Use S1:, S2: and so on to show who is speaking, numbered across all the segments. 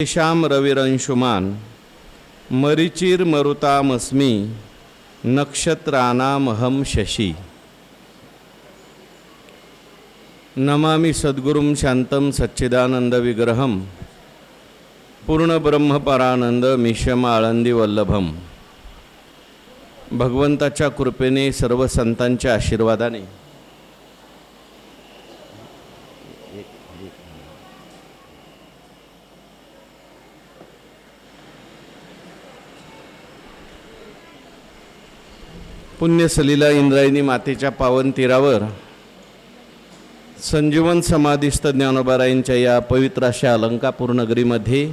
S1: श्याम रविरंशुमान मरीचिर मरुतामस्मि नक्षत्रानामहं शशि। नमामि सद्गुरुं शांतं सच्चिदानंद विग्रहं पूर्ण ब्रह्मपरानंद मिश्रम आळंदी वल्लभम। भगवंताच्या कृपेने सर्व संतांच्या आशीर्वादाने पुण्य सलीला इंद्रायणी मातेच्या पावन तीरावर संजीवन समाधिस्थ ज्ञानोबारायांच्या या पवित्र अशा अलंकापूर नगरीमध्ये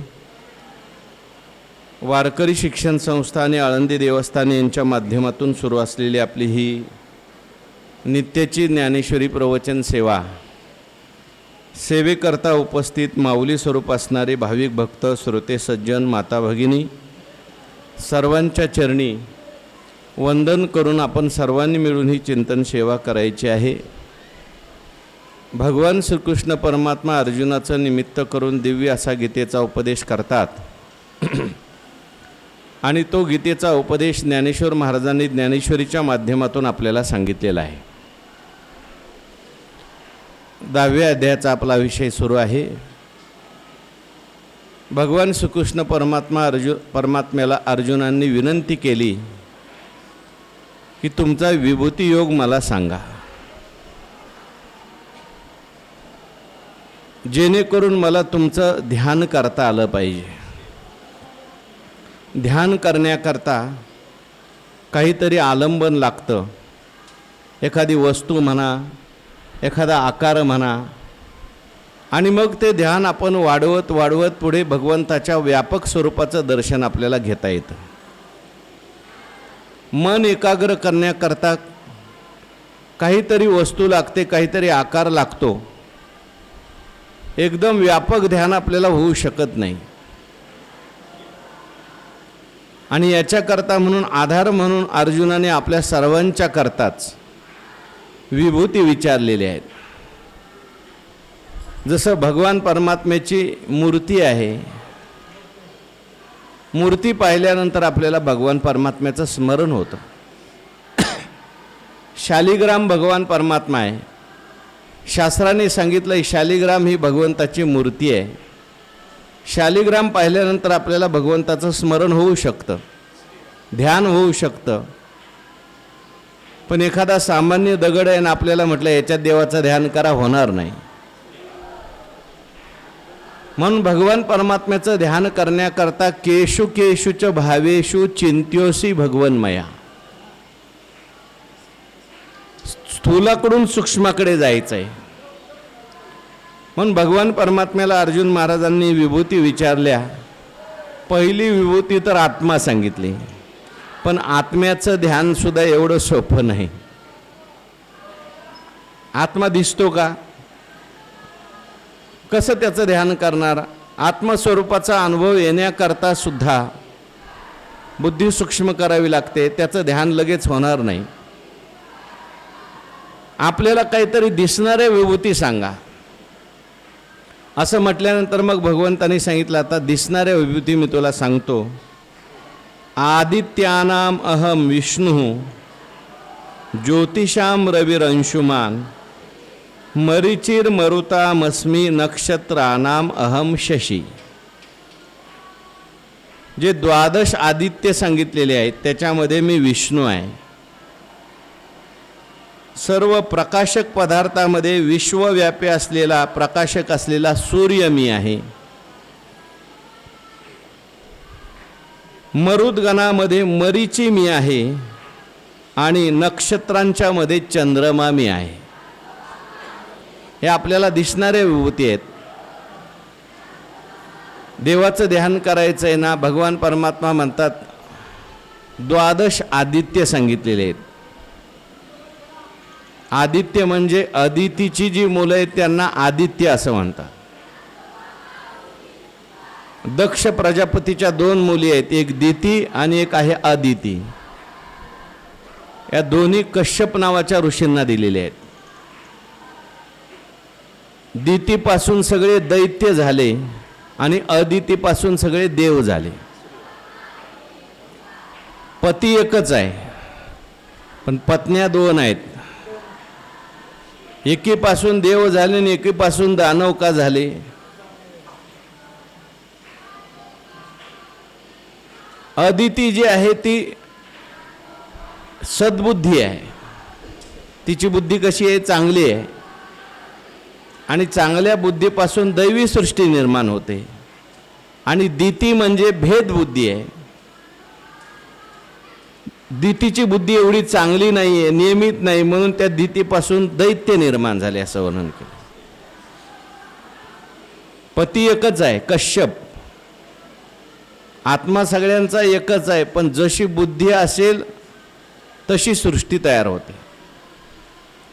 S1: वारकरी शिक्षण संस्था आणि आळंदी देवस्थान यांच्या माध्यमातून सुरू असलेली आपली ही नित्याची ज्ञानेश्वरी प्रवचन सेवा, सेवेकरता उपस्थित माऊली स्वरूप असणारे भाविक भक्त, श्रोते, सज्जन, माता भगिनी सर्वांच्या चरणी वंदन करून आपण सर्वांनी मिळून ही चिंतन सेवा करायची आहे। भगवान श्रीकृष्ण परमात्मा अर्जुनाचं निमित्त करून दिव्य असा गीतेचा उपदेश करतात आणि तो गीतेचा उपदेश ज्ञानेश्वर महाराजांनी ज्ञानेश्वरीच्या माध्यमातून आपल्याला सांगितलेला आहे। 10व्या अध्यायाचा आपला विषय सुरू आहे। भगवान श्रीकृष्ण परमात्म्याला अर्जुनांनी विनंती केली की तुमचा विभूती योग मला सांगा, जेणेकरून मला तुमचं ध्यान करता आलं पाहिजे। ध्यान करण्याकरता काहीतरी आलंबन लागतं, एखादी वस्तू म्हणा, एखादा आकार म्हणा, आणि मग ते ध्यान आपण वाढवत वाढवत पुढे भगवंताच्या व्यापक स्वरूपाचं दर्शन आपल्याला घेता येतं। मन एकाग्र करण्याकरता काहीतरी वस्तू लागते, काहीतरी आकार लागतो, एकदम व्यापक ध्यान आपल्याला होऊ शकत नाही। आणि याच्याकरता म्हणून आधार म्हणून अर्जुनाने आपल्या सर्वांच्या करताच विभूती विचारलेली आहेत। जसं भगवान परमात्म्याची मूर्ती आहे, मूर्ती पाहिल्यानंतर आपल्याला भगवान परमात्म्याचं स्मरण होतं। शालिग्राम भगवान परमात्मा आहे, शास्त्राने सांगितलं शालिग्राम ही भगवंताची मूर्ती आहे। शालिग्राम पाहिल्यानंतर आपल्याला भगवंताचं स्मरण होऊ शकतं, ध्यान होऊ शकतं। पण एखादा सामान्य दगड आहे आणि आपल्याला म्हटलं याच्यात देवाचं ध्यान करा, होणार नाही। म्हणून भगवान परमात्म्याचं ध्यान करण्याकरता केशु केशुच भावेषु चिंत्योसी भगवन्मया, स्थूलाकडून सूक्ष्माकडे जायचं आहे। म्हणून भगवान परमात्म्याला अर्जुन महाराजांनी विभूती विचारल्या। पहिली विभूती तर आत्मा सांगितली, पण आत्म्याचं ध्यान सुद्धा एवढं सोपं नाही। आत्मा दिसतो का? कसं त्याचं ध्यान करणार? आत्मस्वरूपाचा अनुभव येण्याकरता सुद्धा बुद्धी सूक्ष्म करावी लागते, त्याचं ध्यान लगेच होणार नाही। आपल्याला काहीतरी दिसणाऱ्या विभूती सांगा असं म्हटल्यानंतर मग भगवंतांनी सांगितलं आता दिसणाऱ्या विभूती मी तुला सांगतो। आदित्यानाम अहम विष्णु ज्योतिषाम रविरंशुमान मरीचिर मरुतामस्मि नक्षत्रानाम अहम शशि। जे 12 आदित्य सांगितलेले आहेत त्याच्यामध्ये मी विष्णू आहे। सर्व प्रकाशक पदार्थामध्ये विश्वव्यापी असलेला प्रकाशक असलेला सूर्य मी आहे। मरुद्गणामध्ये मरीची मी आहे आणि नक्षत्रांच्या मध्ये चंद्रमा मी आहे। हे आपल्याला दिसणारे विभूती आहेत। देवाचं ध्यान करायचं आहे ना, भगवान परमात्मा म्हणतात 12 आदित्य सांगितलेले आहेत। आदित्य म्हणजे अदितीची जी मुलं आहेत त्यांना आदित्य असं म्हणतात। दक्ष प्रजापतीच्या 2 मुली आहेत, एक दिती आणि एक आहे अदिती। या दोन्ही कश्यप नावाच्या ऋषींना दिलेले आहेत। दितीपासून सगळे दैत्य झाले आणि अदितीपासून सगळे देव झाले. पती एकच आहे पण पत्न्या दोन आहेत. एकीपासून देव झाले आणि एकीपासून दानव का झाले? अदिती जी आहे ती सद्बुद्धी आहे. तिची बुद्धी कशी आहे? चांगली आहे. आणि चांगल्या बुद्धीपासून दैवी सृष्टी निर्माण होते. आणि दिती म्हणजे भेदबुद्धी आहे. दितीची बुद्धी एवढी चांगली नाही आहे, नियमित नाही, म्हणून त्या दितीपासून दैत्य निर्माण झाले असं वर्णन केलं. पती एकच आहे कश्यप. आत्मा सगळ्यांचा एकच आहे, पण जशी बुद्धी असेल तशी सृष्टी तयार होते.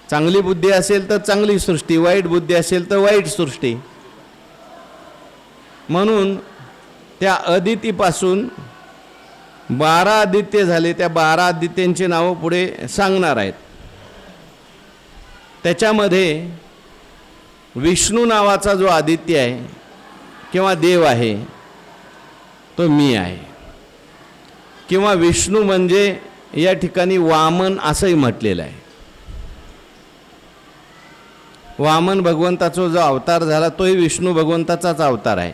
S1: चांगली बुद्धी असेल तर चांगली सृष्टी, वाईट बुद्धी असेल तर वाईट सृष्टी. म्हणून त्या अदितीपासून 12 आदित्य झाले. त्या 12 आदित्यांची नावं पुढे सांगणार आहेत. त्याच्यामध्ये विष्णू नावाचा जो आदित्य आहे किंवा देव आहे तो मी आहे. किंवा विष्णू म्हणजे या ठिकाणी वामन असंही म्हटलेलं आहे. वामन भगवंताचा जो अवतार झाला तोही विष्णू भगवंताचाच अवतार आहे.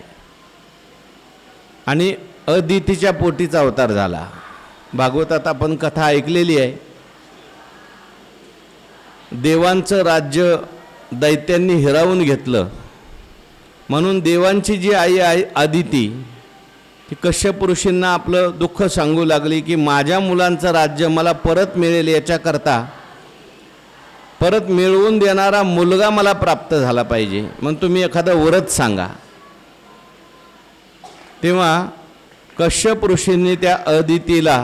S1: आणि अदितीच्या पोटीचा अवतार झाला. भागवतात आपण कथा ऐकलेली आहे. देवांचं राज्य दैत्यांनी हिरावून घेतलं म्हणून देवांची जी आई आहे अदिती, ती कश्यप ऋषींना आपलं दुःख सांगू लागली की माझ्या मुलांचं राज्य मला परत मिळेल याच्याकरता परत मिळवून देणारा मुलगा मला प्राप्त झाला पाहिजे, मग तुम्ही एखादं व्रत सांगा. तेव्हा कश्यप ऋषींनी त्या अदितीला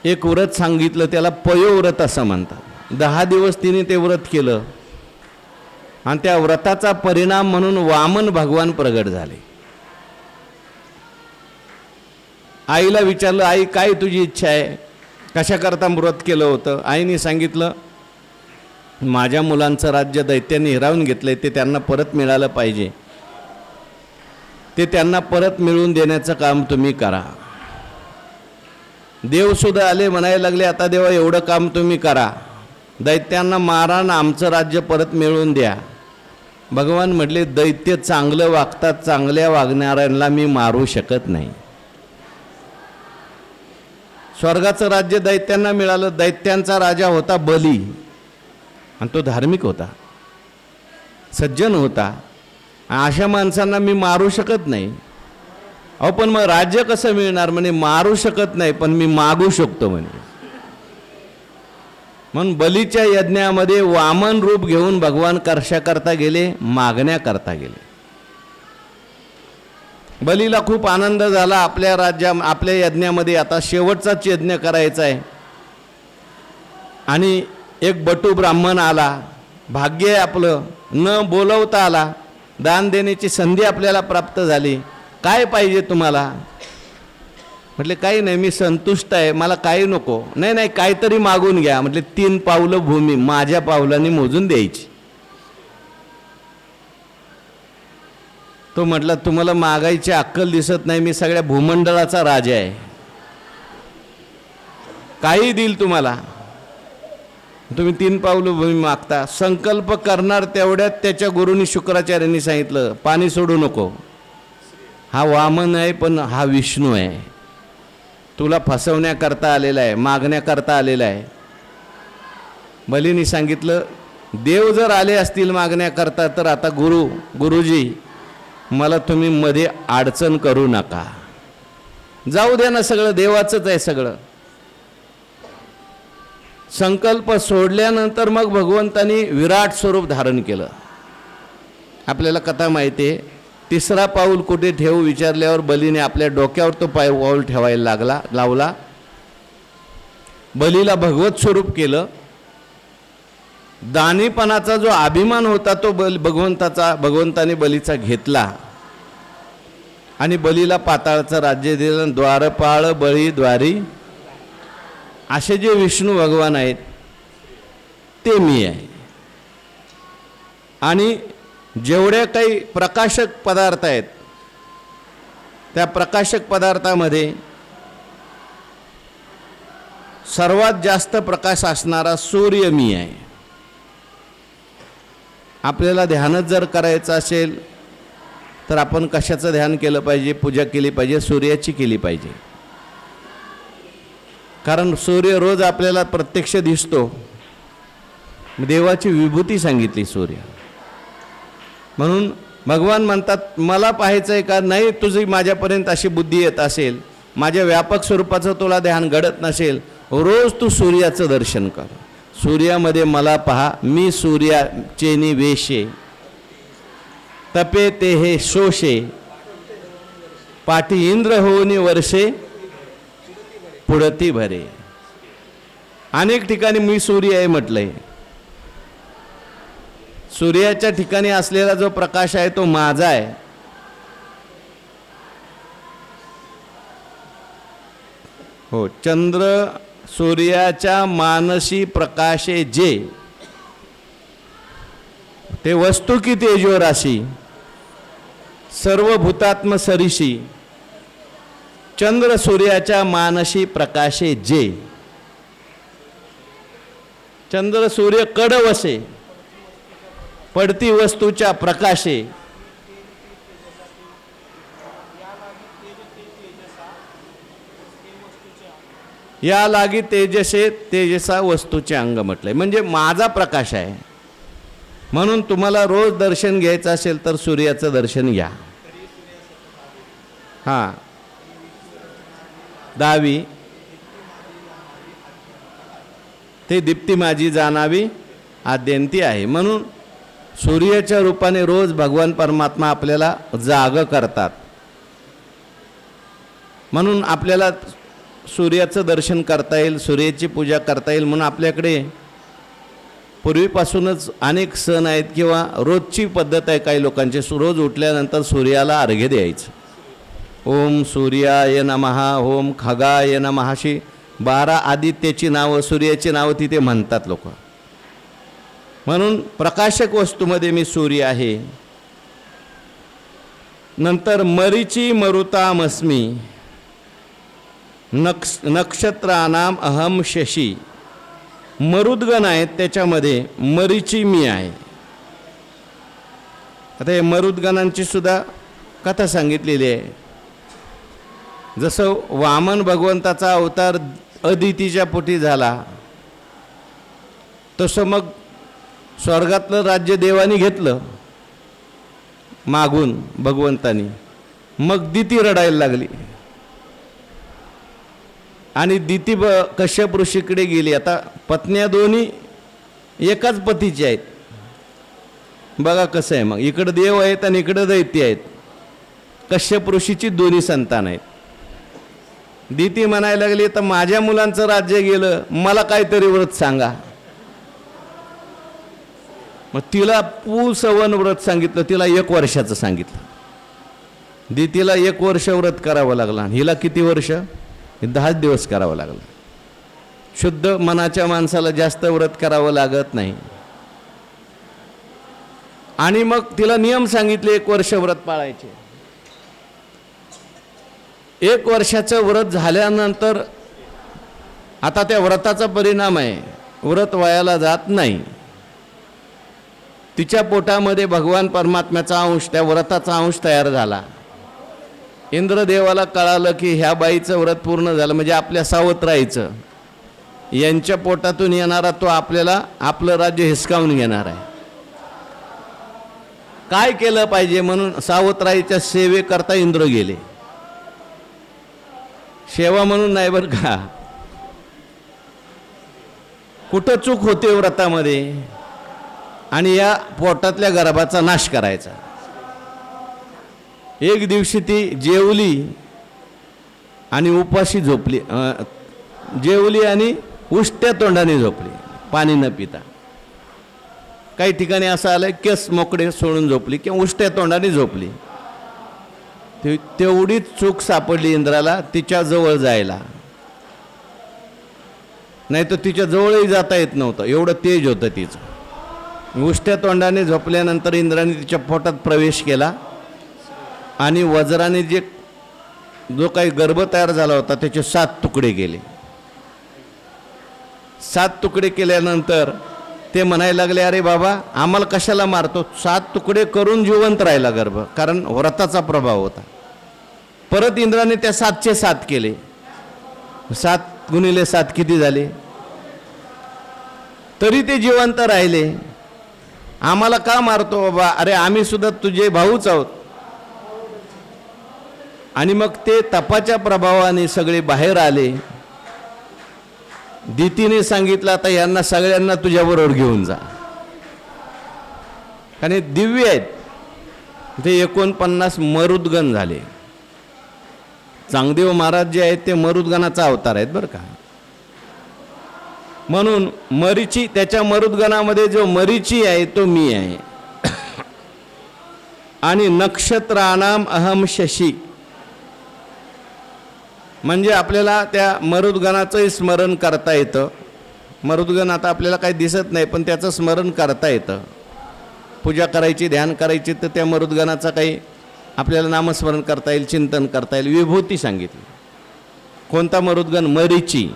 S1: एक व्रत सांगितलं, त्याला पयोव्रत असं म्हणतात. 10 दिवस तिने ते व्रत केलं आणि त्या व्रताचा परिणाम म्हणून वामन भगवान प्रगट झाले. आईला विचारलं, आई काय तुझी इच्छा आहे, कशाकरता व्रत केलं होतं? आईने सांगितलं, माझ्या मुलांचं राज्य दैत्यांनी हिरावून घेतलंय, ते त्यांना परत मिळालं पाहिजे, ते त्यांना परत मिळवून देण्याचं काम तुम्ही करा. देवसुद्धा आले, म्हणायला लागले, आता देवा एवढं काम तुम्ही करा, दैत्यांना मारा ना आमचं राज्य परत मिळवून द्या. भगवान म्हटले, दैत्य चांगलं वागतात, चांगल्या वागणाऱ्यांना मी मारू शकत नाही. स्वर्गाचं राज्य दैत्यांना मिळालं. दैत्यांचा राजा होता बली आणि तो धार्मिक होता, सज्जन होता. अशा माणसांना मी मारू शकत नाही. अहो पण मग राज्य कसं मिळणार? म्हणे मारू शकत नाही पण मी मागू शकतो म्हणे. म्हणून बलीच्या यज्ञामध्ये वामन रूप घेऊन भगवान करता गेले, मागण्याकरता गेले. बलीला खूप आनंद झाला, आपल्या यज्ञामध्ये आता शेवटचाच यज्ञ करायचा आहे. आणि एक बटू ब्राह्मण आला, भाग्य आहे आपलं, न बोलवता आला, दान देण्याची संधी आपल्याला प्राप्त झाली. काय पाहिजे तुम्हाला? म्हटले काही नाही, मी संतुष्ट आहे, मला काही नको. नाही नाही काहीतरी मागून घ्या. म्हटले 3 पावलं भूमी माझ्या पावलांनी मोजून द्यायची. तो म्हटला, तुम्हाला मागायची अक्कल दिसत नाही, मी सगळ्या भूमंडळाचा राजा आहे, काही देईल तुम्हाला, तुम्ही 3 पावलं भूमी मागता. संकल्प करणार तेवढ्यात त्याच्या गुरुनी शुक्राचार्यांनी सांगितलं, पाणी सोडू नको, हा वामन आहे पण हा विष्णू आहे, तुला फसवण्याकरता आलेला आहे, मागण्याकरता आलेला आहे. बलीनी सांगितलं, देव जर आले असतील मागण्याकरता तर आता गुरुजी मला तुम्ही मध्ये अडचण करू नका, जाऊ द्या ना, सगळं देवाचंच आहे सगळं. संकल्प सोडल्यानंतर मग भगवंतानी विराट स्वरूप धारण केलं. आपल्याला कथा माहिती आहे, 3रा पाऊल कुठे ठेवू विचारल्यावर बलीने आपल्या डोक्यावर तो पाऊल ठेवायला लावला. बलीला भगवत स्वरूप केलं. दानीपणाचा जो अभिमान होता तो भगवंताने बलीचा घेतला आणि बलीला पाताळाचं राज्य दिलं. द्वारपाळ बळी द्वारी असे जे विष्णू भगवान आहेत ते मी आहे. आणि जेवढे काही प्रकाशक पदार्थ आहेत त्या प्रकाशक पदार्थामध्ये सर्वात जास्त प्रकाश असणारा सूर्य मी आहे. आपल्याला ध्यानच जर करायचं असेल तर आपण कशाचं ध्यान केलं पाहिजे, पूजा केली पाहिजे, सूर्याची केली पाहिजे. कारण सूर्य रोज आपल्याला प्रत्यक्ष दिसतो. देवाची विभूती सांगितली सूर्य. म्हणून भगवान म्हणतात मला पाहायचं आहे का, नाही तुझी माझ्यापर्यंत अशी बुद्धी येत असेल, माझ्या व्यापक स्वरूपाचं तुला ध्यान घडत नसेल, रोज तू सूर्याचं दर्शन कर. सूर्यामध्ये मला पहा, मी सूर्याचे निवेशे, तपे ते हे शोषे, पाठी इंद्र होऊनी वर्षे पुढती भरे. अनेक ठिकाणी मी सूर्य आहे म्हटलंय. सूर्याच्या ठिकाणी असलेला जो प्रकाश आहे तो माझा आहे. हो, चंद्र सूर्याच्या मानसी प्रकाशे जे, ते वस्तू की तेजो राशी, सर्व भूतात्म सरिशी, चंद्र सूर्याच्या मानसी प्रकाशे जे. चंद्र सूर्य कड वसे, पडती वस्तूच्या प्रकाशे, या लागी तेजसे तेजसा वस्तूचे अंग म्हटलंय. म्हणजे माझा प्रकाश आहे. म्हणून तुम्हाला रोज दर्शन घ्यायचं असेल तर सूर्याचं दर्शन घ्या. हां, दावी ते दीप्ती माझी जाणावी आद्यंती आहे. म्हणून सूर्याच्या रूपाने रोज भगवान परमात्मा आपल्याला जाग करतात. म्हणून आपल्याला सूर्याचं दर्शन करता येईल, सूर्याची पूजा करता येईल. म्हणून आपल्याकडे पूर्वीपासूनच अनेक सण आहेत किंवा रोजची पद्धत आहे काही लोकांची. रोज उठल्यानंतर सूर्याला अर्घ्य द्यायचं. ओम सूर्याय नमः, ओम खगाय नमः, अशी 12 आदित्याची नावं, सूर्याची नावं तिथे म्हणतात लोक. म्हणून प्रकाशक वस्तूमध्ये मी सूर्य आहे. नंतर मरीची मरुतामस्मी, नक्षत्रानाम अहम शशी. मरुद्गण आहेत त्याच्यामध्ये मरीची मी आहे. आता हे मरुद्गणांची सुद्धा कथा सांगितलेली आहे. जसं वामन भगवंताचा अवतार अदितीच्या पोटी झाला, तसं मग स्वर्गातलं राज्य देवानी घेतलं मागून भगवंतानी. मग दिती रडायला लागली आणि दिती कश्यप ऋषीकडे गेली. आता पत्न्या दोन्ही एकाच पतीचे आहेत. बघा कसं आहे. मग इकडं देव आहेत आणि इकडं दैत्य आहेत. कश्यप ऋषीची दोन्ही संतान आहेत. दिती म्हणायला लागली तर माझ्या मुलांचं राज्य गेलं, मला काहीतरी व्रत सांगा. मग तिला पुसवन व्रत सांगितलं. तिला 1 वर्षाचं सांगितलं. दितीला 1 वर्ष व्रत करावं लागलं. हिला किती वर्ष? 10 दिवस करावं लागलं. शुद्ध मनाच्या माणसाला जास्त व्रत करावं लागत नाही. आणि मग तिला नियम सांगितले 1 वर्ष व्रत पाळायचे. 1 वर्षाचं व्रत झाल्यानंतर आता त्या व्रताचा परिणाम आहे, व्रत वायाला जात नाही. तिच्या पोटामध्ये भगवान परमात्म्याचा अंश, त्या व्रताचा अंश तयार झाला. इंद्रदेवाला कळालं की ह्या बाईचं व्रत पूर्ण झालं, म्हणजे आपल्या सावत्राईचं, यांच्या पोटातून येणारा तो आपल्याला आपलं राज्य हिसकावून घेणार आहे. काय केलं पाहिजे म्हणून सावत्राईच्या सेवेकरता इंद्र गेले. सेवा म्हणून नाही बरं का, कुठं चूक होते व्रतामध्ये आणि या पोटातल्या गर्भाचा नाश करायचा. एक दिवशी ती जेवली आणि उपाशी झोपली. जेवली आणि उष्ट्या तोंडाने झोपली, पाणी न पिता. काही ठिकाणी असं आलं केस मोकळे सोडून झोपली किंवा उष्ट्या तोंडाने झोपली. तेवढीच चूक सापडली इंद्राला तिच्या जवळ जायला. नाही तर तिच्या जवळही जाता येत नव्हतं, एवढं तेज होतं तिचं. उष्ट्या तोंडाने झोपल्यानंतर इंद्राने तिच्या पोटात प्रवेश केला आणि वज्राने जो काही गर्भ तयार झाला होता त्याचे 7 तुकडे केले. 7 तुकडे केल्यानंतर ते म्हणायला लागले, अरे बाबा आम्हाला कशाला मारतो, 7 तुकडे करून जिवंत राहिला गर्भ, कारण व्रताचा प्रभाव होता. परत इंद्राने त्या 7चे 7 केले. 7 गुणिले 7 किती झाले, तरी ते जिवंत राहिले. आम्हाला का मारतो बाबा, अरे आम्ही सुद्धा तुझे भाऊच आहोत. आणि मग ते तपाच्या प्रभावाने सगळे बाहेर आले. दितीने सांगितलं, आता यांना सगळ्यांना तुझ्याबरोबर घेऊन जा, कारण दिव्य आहेत. ते 49 मरुद्गण झाले. चांगदेव महाराज जे आहेत ते मरुद्गणाचा अवतार आहेत बरं का. म्हणून मरीची, त्याच्या मरुद्गणामध्ये जो मरीची आहे तो मी आहे. आणि नक्षत्राणाम अहम शशी, म्हणजे आपल्याला त्या मरुद्गणाचंही स्मरण करता येतं. मरुद्गण आता आपल्याला काही दिसत नाही, पण त्याचं स्मरण करता येतं. पूजा करायची, ध्यान करायची, तर त्या मरुद्गणाचा काही आपल्याला नामस्मरण करता येईल, चिंतन करता येईल. विभूती सांगितली. कोणता मरुद्गण? मरीची.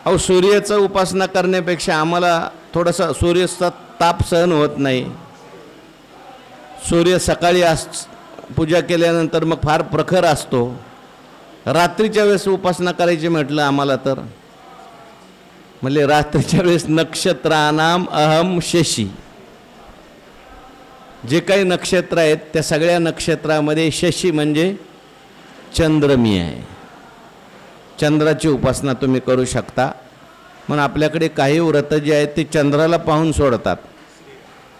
S1: अहो, सूर्याचं उपासना करण्यापेक्षा आम्हाला थोडासा सूर्याचा ताप सहन होत नाही. सूर्य सकाळी पूजा केल्यानंतर मग फार प्रखर असतो. रात्रीच्या वेळेस उपासना करायची म्हटलं आम्हाला तर म्हणजे रात्रीच्या वेळेस नक्षत्रानाम अहम शशी, जे काही नक्षत्र आहेत त्या सगळ्या नक्षत्रामध्ये शशी म्हणजे चंद्र मी आहे. चंद्राची उपासना तुम्ही करू शकता. म्हणून आपल्याकडे काही व्रत जे आहेत ते चंद्राला पाहून सोडतात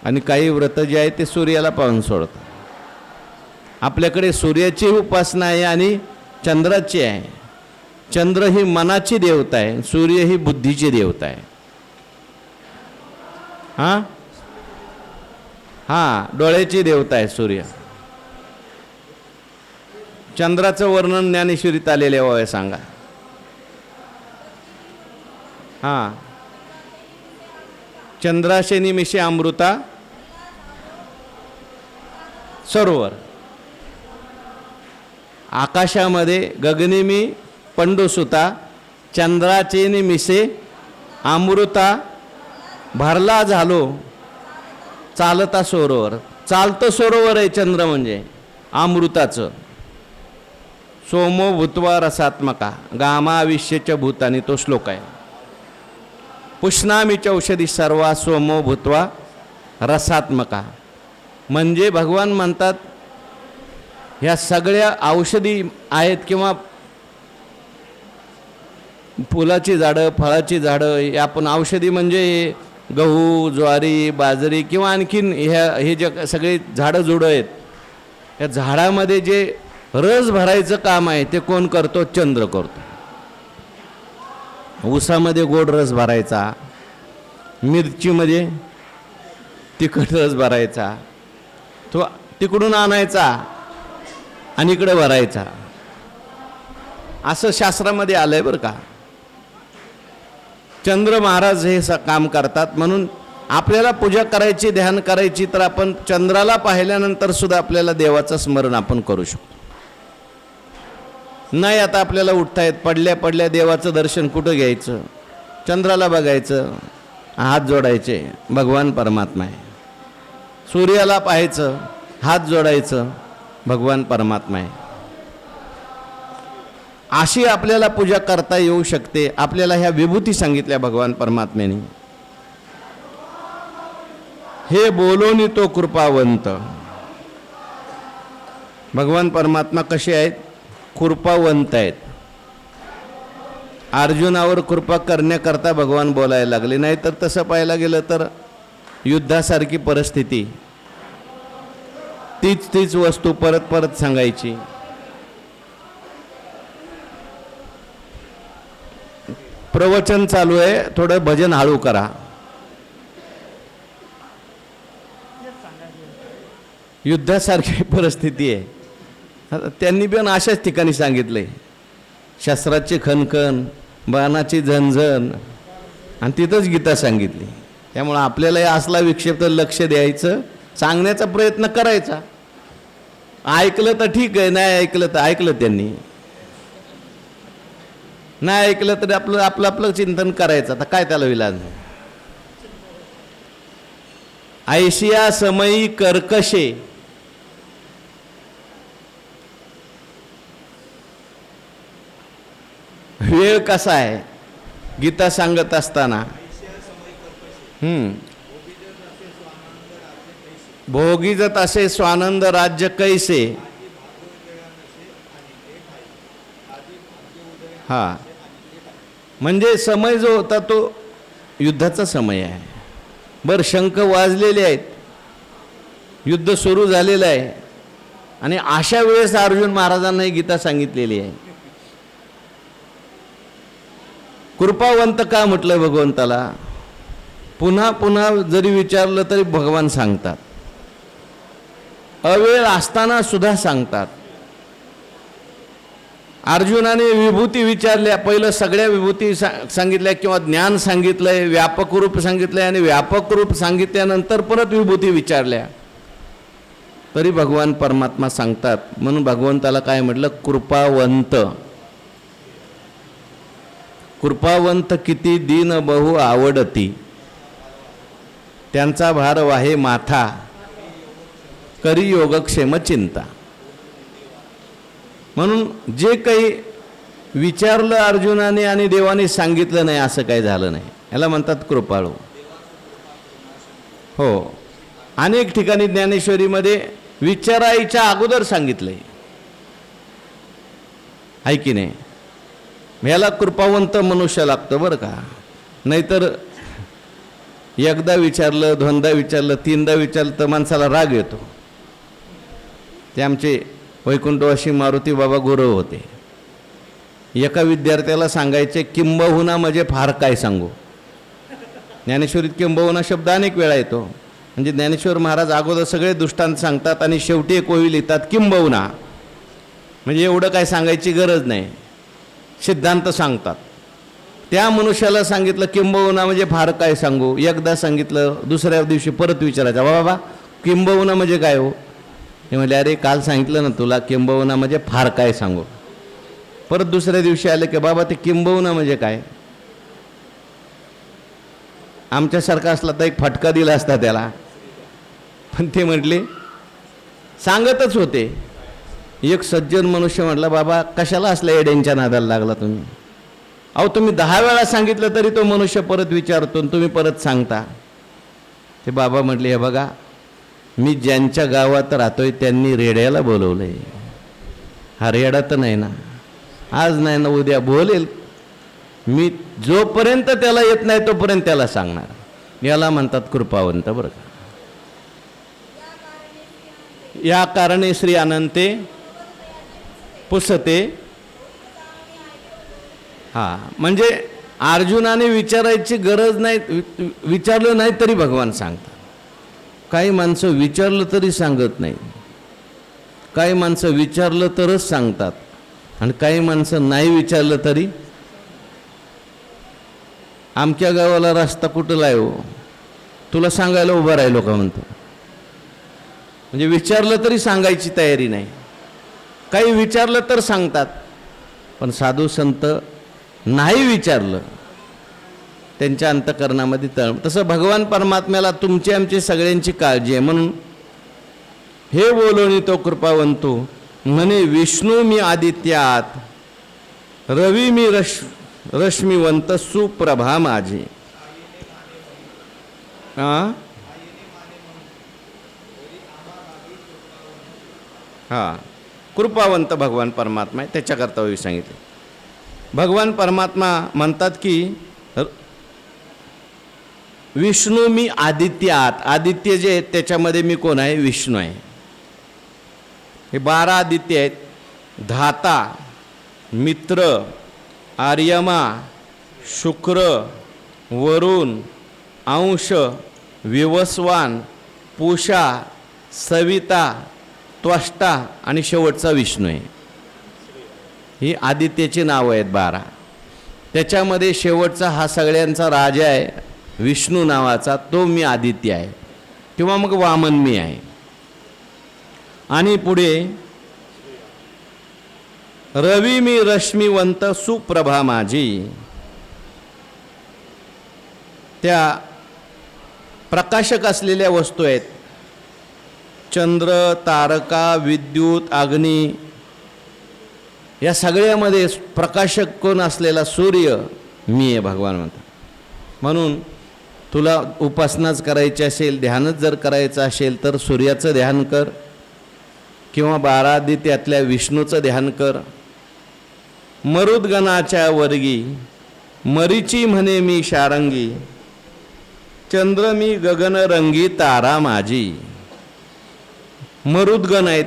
S1: आणि काही व्रत जे आहेत ते सूर्याला पाहून सोडतात. आपल्याकडे सूर्याची उपासना आहे आणि चंद्राची आहे. चंद्र ही मनाची देवता आहे, सूर्य ही बुद्धीची देवता आहे. हां डोळ्याची देवता आहे सूर्य. चंद्राचं वर्णन ज्ञानेश्वरीत आलेले आहे, सांगा. हां, चंद्राशे निमिषे अमृता सरोवर. आकाशामध्ये गगनिमी पंडुसुता, चंद्राचे निमिषे अमृता भरला झालो चालता सरोवर. चालतं सरोवर आहे चंद्र म्हणजे अमृताचं. सोमो भूत्वा रसात्मका गामाविश्यच्या भूतानी, तो श्लोक आहे. पुष्णामीच्या औषधी सर्वा सोमो भूत्वा रसात्मका, म्हणजे भगवान म्हणतात ह्या सगळ्या औषधी आहेत किंवा फुलाची झाडं, फळाची झाडं, हे आपण औषधी म्हणजे गहू, ज्वारी, बाजरी किंवा आणखीन हे जे सगळे झाडं जुडं आहेत, या झाडामध्ये जे रस भरायचं काम आहे ते कोण करतो? चंद्र करतो. ऊसामध्ये गोड रस भरायचा, मिरचीमध्ये तिखट रस भरायचा, तो तिकडून आणायचा आणि इकडे भरायचा, असं शास्त्रामध्ये आलंय बरं का. चंद्र महाराज हे काम करतात. म्हणून आपल्याला पूजा करायची, ध्यान करायची, तर आपण चंद्राला पाहिल्यानंतर सुद्धा आपल्याला देवाचं स्मरण आपण करू शकतो. नाही आता आपल्याला उठता येत, पडल्या पडल्या देवाचं दर्शन कुठं घ्यायचं? चंद्राला बघायचं, हात जोडायचे, भगवान परमात्मा आहे. सूर्याला पाहायचं, हात जोडायचं, भगवान परमात्मा आहे. अशी आपल्याला पूजा करता येऊ शकते. आपल्याला ह्या विभूती सांगितल्या भगवान परमात्म्याने. हे बोलोनी तो कृपावंत. भगवान परमात्मा कसे आहेत? कृपावंत आहेत. अर्जुनावर कृपा करण्याकरता भगवान बोलायला लागले. नाही तर तसं पाहायला गेलं तर युद्धासारखी परिस्थिती, तीच वस्तू परत परत सांगायची. प्रवचन चालू आहे, थोडं भजन हळू करा. युद्धासारखी परिस्थिती आहे. त्यांनी पण अशाच ठिकाणी सांगितलंय. शस्त्राची खणखण, बाणाची झणझण, आणि तिथंच गीता सांगितली. त्यामुळं आपल्यालाही असला विक्षेप तर लक्ष द्यायचं, सांगण्याचा प्रयत्न करायचा. ऐकलं तर ठीक आहे, नाही ऐकलं तर ऐकलं त्यांनी, नाही ऐकलं तरी आपलं आपलं आपलं चिंतन करायचं. आता काय त्याला विलाज. ऐशिया समयी कर्कशे, वेळ कसा आहे गीता सांगत असताना. भोगीजत असे स्वानंद राज्य कैसे. हा, म्हणजे समय जो होता तो युद्धाचा समय आहे. बरं, शंख वाजलेले आहेत, युद्ध सुरू झालेलं आहे, आणि अशा वेळेस अर्जुन महाराजांना ही गीता सांगितलेली आहे. कृपावंत का म्हटलं भगवंताला. पुन्हा पुन्हा जरी विचारलं तरी भगवान सांगतात, अवेळ असताना सुद्धा सांगतात. अर्जुनाने विभूती विचारल्या, पहिलं सगळ्या विभूती सांगितल्या किंवा ज्ञान सांगितलंय, व्यापक रूप सांगितलंय, आणि व्यापक रूप सांगितल्यानंतर परत विभूती विचारल्या तरी भगवान परमात्मा सांगतात. म्हणून भगवंताला काय म्हटलं, कृपावंत. कृपावंत किती दीन बहु आवडती, त्यांचा भार वाहे माथा, करी योगक्षेम चिंता. म्हणून जे काही विचारलं अर्जुनाने आणि देवाने सांगितलं नाही असं काही झालं नाही, याला म्हणतात कृपाळू. हो, अनेक ठिकाणी ज्ञानेश्वरीमध्ये विचारायच्या अगोदर सांगितलंय, आहे की नाही. ह्याला कृपावंत मनुष्य लागतं बरं का. नाहीतर एकदा विचारलं, दोनदा विचारलं, तीनदा विचारलं तर माणसाला राग येतो. ते आमचे वैकुंठवासी मारुती बाबा गुरु होते. एका विद्यार्थ्याला सांगायचे किंबहुना म्हणजे फार काय सांगू. ज्ञानेश्वरीत किंबहुना शब्द अनेक वेळा येतो. म्हणजे ज्ञानेश्वर महाराज अगोदर सगळे दृष्टांत सांगतात आणि शेवटी एक ओवी लिहितात किंबहुना, म्हणजे एवढं काय सांगायची गरज नाही, सिद्धांत सांगतात. त्या मनुष्याला सांगितलं किंबहुना म्हणजे फार काय सांगू. एकदा सांगितलं, दुसऱ्या दिवशी परत विचारायचा, बाबा किंबहुना म्हणजे काय हो. ते म्हणले, अरे काल सांगितलं ना तुला किंबहुना म्हणजे फार काय सांगू. परत दुसऱ्या दिवशी आले की बाबा ते किंबहुना म्हणजे काय. आमच्यासारखा असला तर एक फटका दिला असता त्याला, पण ते म्हटले सांगतच होते. एक सज्जन मनुष्य म्हटला, बाबा कशाला असल्या येड्यांच्या नादाला लागला तुम्ही. अहो तुम्ही 10 वेळा सांगितलं तरी तो मनुष्य परत विचारतो आणि तुम्ही परत सांगता. ते बाबा म्हटले, हे बघा मी ज्यांच्या गावात राहतोय त्यांनी रेड्याला बोलवलंय. हा रेडा तर नाही ना, आज नाही ना उद्या बोलेल. मी जोपर्यंत त्याला येत नाही तोपर्यंत त्याला सांगणार. याला म्हणतात कृपावंत बरं का. या कारणे श्री अनंते पुसते. हा, म्हणजे अर्जुनाने विचारायची गरज नाही, विचारलं नाही तरी भगवान सांगतात. काही माणसं विचारलं तरी सांगत नाही, काही माणसं विचारलं तरच सांगतात, आणि काही माणसं नाही विचारलं तरी. आमच्या गावाला रस्ता कुठला आहे हो, तुला सांगायला उभं राहिलो का म्हणतो. म्हणजे विचारलं तरी सांगायची तयारी नाही. काही विचारलं तर सांगतात, पण साधू संत नाही विचारलं त्यांच्या अंतःकरणामध्ये तळ. तसं भगवान परमात्म्याला तुमची आमची सगळ्यांची काळजी आहे. म्हणून हे बोलोनी तो कृपावंतो म्हणे, विष्णू मी आदित्यात, रवी मी रश्मिवंत, सुप्रभा माझी. हा, कृपावंत भगवान परमात्मा आहे, त्याच्याकरता मी सांगितले. भगवान परमात्मा म्हणतात की विष्णू मी आदित्यात. आदित्य जे आहेत त्याच्यामध्ये मी कोण आहे, विष्णू आहे. हे 12 आदित्य आहेत. धाता, मित्र, आर्यमा, शुक्र, वरुण, अंश, विवस्वान, पूषा, सविता, त्वष्टा आणि शेवटचा विष्णू आहे. ही आदित्यची नावं आहेत 12. त्याच्यामध्ये शेवटचा हा सगळ्यांचा राजा आहे विष्णू नावाचा, तो मी आदित्य आहे किंवा मग वामन मी आहे. आणि पुढे रवी मी रश्मिवंत सुप्रभा माझी. त्या प्रकाशक असलेल्या वस्तू आहेत, चंद्र, तारका, विद्युत, अग्नी, या सगळ्यामध्ये प्रकाशक कोण असलेला सूर्य मी आहे भगवान म्हणतात. म्हणून तुला उपासनाच करायची असेल, ध्यानच जर करायचं असेल तर सूर्याचं ध्यान कर किंवा 12 आदित्यातल्या विष्णूचं ध्यान कर. मरुद्गणाच्या वर्गी मरीची म्हणे मी शारंगी, चंद्र मी गगनरंगी तारा माझी. मरुद्गण आहेत,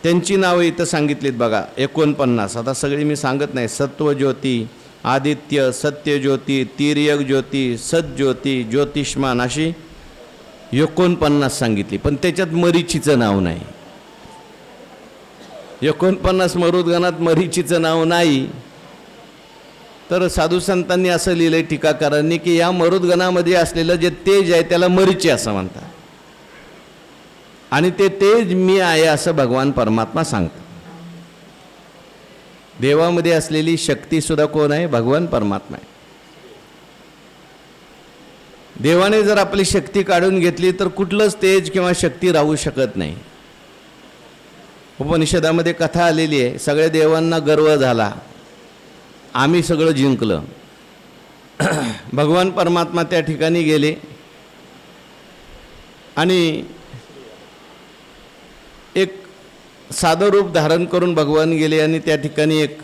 S1: त्यांची नावं इथं सांगितलीत बघा 49. आता सगळी मी सांगत नाही. सत्वज्योती, आदित्य, सत्यज्योती, तिर्यक ज्योती, सज्ज्योती, ज्योतिष्मान, अशी 49 सांगितली. पण त्याच्यात मरीचीचं नाव नाही. 49 मरुद्गणात मरीचीचं नाव नाही. तर साधू संतांनी असं लिहिलंय टीकाकारांनी की या मरुद्गणामध्ये असलेलं जे तेज आहे त्याला मरीची असं म्हणतात, आणि ते तेज मी आहे असं भगवान परमात्मा सांगतात. देवामध्ये असलेली शक्ती सुद्धा कोण आहे? भगवान परमात्मा आहे. देवाने जर आपली शक्ती काढून घेतली तर कुठलंच तेज किंवा शक्ती राहू शकत नाही. उपनिषदामध्ये कथा आलेली आहे, सगळ्या देवांना गर्व झाला, आम्ही सगळं जिंकलं. भगवान परमात्मा त्या ठिकाणी गेले आणि एक साधं रूप धारण करून भगवान गेले आणि त्या ठिकाणी एक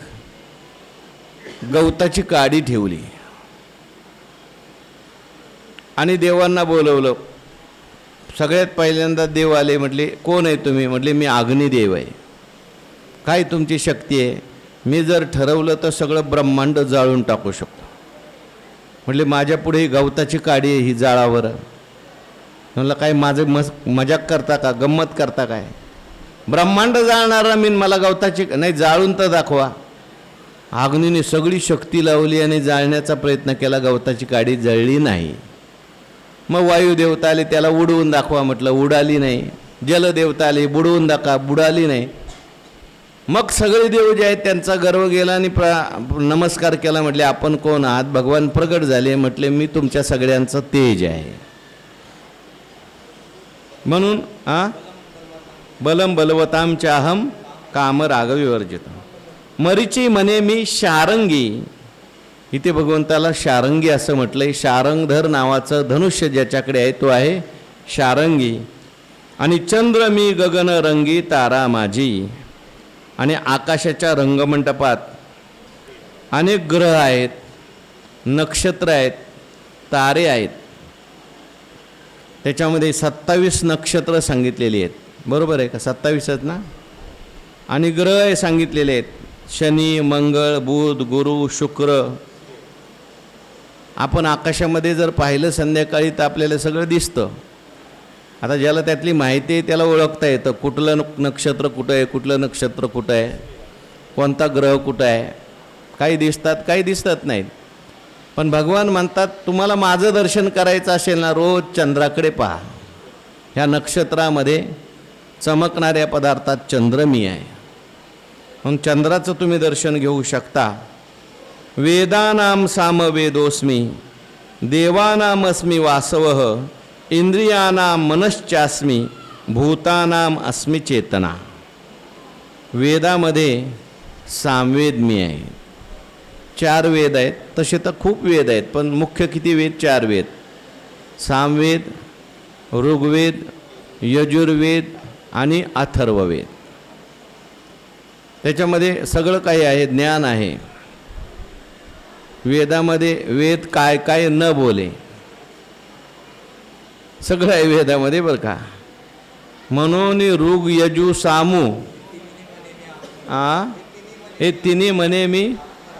S1: गवताची काडी ठेवली आणि देवांना बोलवलं. सगळ्यात पहिल्यांदा देव आले. म्हटले कोण आहे तुम्ही? म्हटले मी अग्निदेव आहे. काय तुमची शक्ती आहे? मी जर ठरवलं तर सगळं ब्रह्मांड जाळून टाकू शकतो. म्हटले माझ्या पुढे ही गवताची काडी आहे, ही जाळावर. म्हणलं काय माझं मजाक करता का, गंमत करता काय? ब्रह्मांड जाळणारा मी, मला गवताची नाही, जाळून तर दाखवा. अग्नीने सगळी शक्ती लावली आणि जाळण्याचा प्रयत्न केला, गवताची काडी जळली नाही. मग वायुदेवता आले, त्याला उडवून दाखवा म्हटलं, उडाली नाही. जलदेवता आली, बुडवून दाखवा, बुडाली नाही. मग सगळे देव जे आहेत त्यांचा गर्व गेला आणि नमस्कार केला. म्हटले आपण कोण आहात? भगवान प्रगट झाले. म्हटले मी तुमच्या सगळ्यांचं तेज आहे. म्हणून बलम बलवताम चाहम काम रागविवर्जित. मरीची म्हणे मी शारंगी. इथे भगवंताला शारंगी असं म्हटलंय. शारंगधर नावाचं धनुष्य ज्याच्याकडे आहे तो आहे शारंगी. आणि चंद्र मी गगनरंगी तारा माझी. आणि आकाशाच्या रंगमंडपात अनेक ग्रह आहेत, नक्षत्र आहेत, तारे आहेत. त्याच्यामध्ये 27 नक्षत्र सांगितलेली आहेत. बरोबर आहे का? 27 आहेत ना? आणि ग्रह सांगितलेले आहेत, शनी, मंगळ, बुध, गुरु, शुक्र. आपण आकाशामध्ये जर पाहिलं संध्याकाळी तर आपल्याला सगळं दिसतं. आता ज्याला त्यातली माहिती आहे त्याला ओळखता येतं कुठलं नक्षत्र कुठं आहे, कुठलं नक्षत्र कुठं आहे, कोणता ग्रह कुठं आहे. काही दिसतात, काही दिसत नाहीत. पण भगवान म्हणतात तुम्हाला माझं दर्शन करायचं असेल ना, रोज चंद्राकडे पहा. ह्या नक्षत्रामध्ये चमकणाऱ्या पदार्थात चंद्र मी आहे. मग चंद्राचं तुम्ही दर्शन घेऊ शकता. वेदानाम सामवेदोस्मी देवानामस्मी वासवः इंद्रियानाम मनश्चास्मी भूतानाम अस्मि चेतना. वेदामध्ये सामवेद मी आहे. 4 वेद आहेत. तसे तर खूप वेद आहेत, पण मुख्य किती वेद? 4 वेद. सामवेद, ऋग्वेद, यजुर्वेद आणि अथर्ववेद. त्याच्यामध्ये सगळं काही आहे, ज्ञान आहे. वेदामध्ये वेद काय काय न बोले सगळं आहे वेदामध्ये बरं का. म्हणून ऋग यजु सामू हे तिन्ही म्हणे मी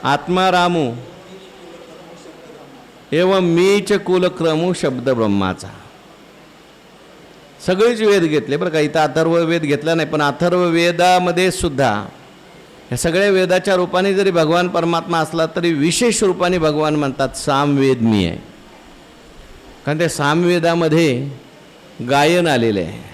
S1: आत्मा रामू एवं मीच कुलक्रमू शब्द ब्रह्माचा. सगळेच वेद घेतले बरं का. इथं अथर्व वेद घेतला नाही, पण अथर्व वेदामध्ये सुद्धा ह्या सगळ्या वेदाच्या रूपाने जरी भगवान परमात्मा असला तरी विशेष रूपाने भगवान म्हणतात सामवेद मी आहे. कारण त्या सामवेदामध्ये गायन आलेलं आहे.